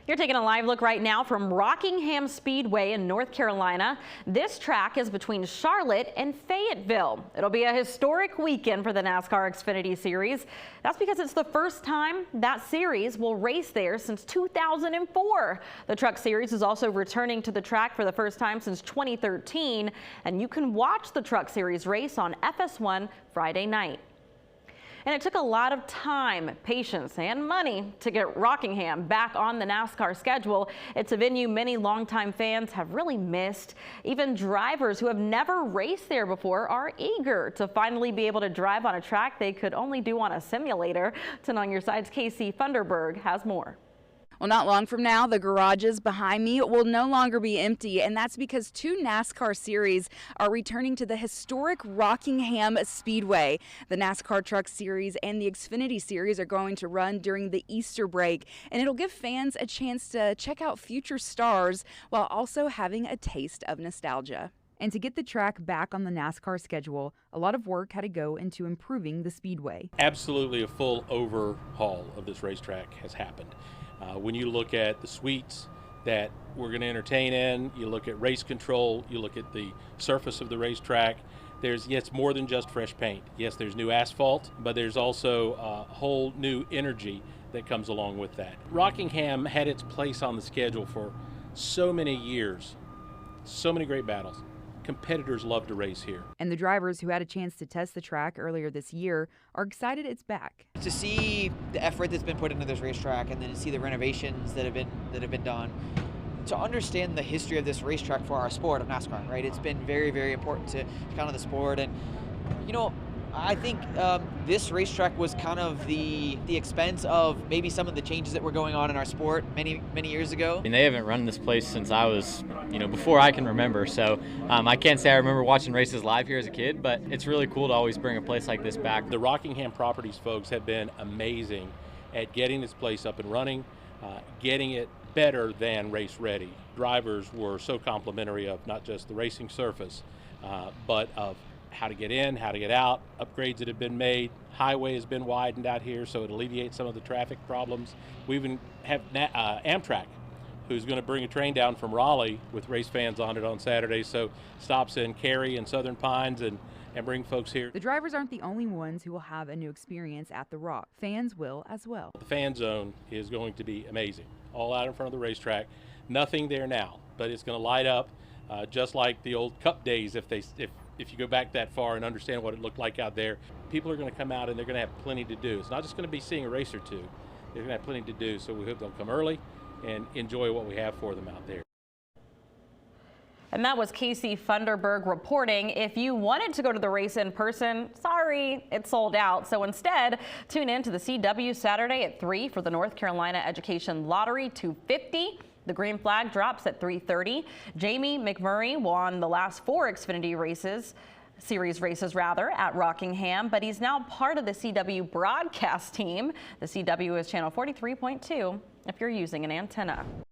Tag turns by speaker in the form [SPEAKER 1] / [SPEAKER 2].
[SPEAKER 1] You're taking a live look right now from Rockingham Speedway in North Carolina. This track is between Charlotte and Fayetteville. It'll be a historic weekend for the NASCAR Xfinity Series. That's because it's the first time that series will race there since 2004. The Truck Series is also returning to the track for the first time since 2013, and you can watch the Truck Series race on FS1 Friday night. And it took a lot of time, patience, and money to get Rockingham back on the NASCAR schedule. It's a venue many longtime fans have really missed. Even drivers who have never raced there before are eager to finally be able to drive on a track they could only do on a simulator. 10 on your side's Casey Funderburg has more.
[SPEAKER 2] Well, not long from now, the garages behind me will no longer be empty, and that's because two NASCAR series are returning to the historic Rockingham Speedway. The NASCAR Truck Series and the Xfinity Series are going to run during the Easter break, and it'll give fans a chance to check out future stars while also having a taste of nostalgia. And to get the track back on the NASCAR schedule, a lot of work had to go into improving the speedway.
[SPEAKER 3] Absolutely a full overhaul of this racetrack has happened. When you look at the suites that we're going to entertain in, you look at race control, you look at the surface of the racetrack, there's, yes, more than just fresh paint. Yes, there's new asphalt, but there's also a whole new energy that comes along with that. Rockingham had its place on the schedule for so many years, so many great battles. Competitors love to race here.
[SPEAKER 2] And the drivers who had a chance to test the track earlier this year are excited it's back.
[SPEAKER 4] To see the effort that's been put into this racetrack, and then to see the renovations that have been done, to understand the history of this racetrack for our sport of NASCAR, right? It's been very, very important to kind of the sport, and you know, I think this racetrack was kind of the expense of maybe some of the changes that were going on in our sport many years ago.
[SPEAKER 5] I mean, they haven't run this place since I was, before I can remember. So I can't say I remember watching races live here as a kid, but it's really cool to always bring a place like this back.
[SPEAKER 3] The Rockingham Properties folks have been amazing at getting this place up and running, getting it better than race ready. Drivers were so complimentary of not just the racing surface, but of how to get in, how to get out, upgrades that have been made. Highway has been widened out here so it alleviates some of the traffic problems. We even have Amtrak, who's going to bring a train down from Raleigh with race fans on it on Saturday, so stops in Cary and Southern Pines and bring folks here.
[SPEAKER 2] The drivers aren't the only ones who will have a new experience at the Rock. Fans will as well.
[SPEAKER 3] The fan zone is going to be amazing. All out in front of the racetrack. Nothing there now, but it's going to light up just like the old Cup days if you go back that far and understand what it looked like out there. People are going to come out and they're going to have plenty to do. It's not just going to be seeing a race or two. They're going to have plenty to do, so we hope they'll come early and enjoy what we have for them out there.
[SPEAKER 1] And that was Casey Funderburg reporting. If you wanted to go to the race in person, sorry, it's sold out. So instead, tune in to the CW Saturday at 3 for the North Carolina Education Lottery 250. The green flag drops at 3:30. Jamie McMurray won the last 4 Xfinity series races at Rockingham, but he's now part of the CW broadcast team. The CW is channel 43.2 if you're using an antenna.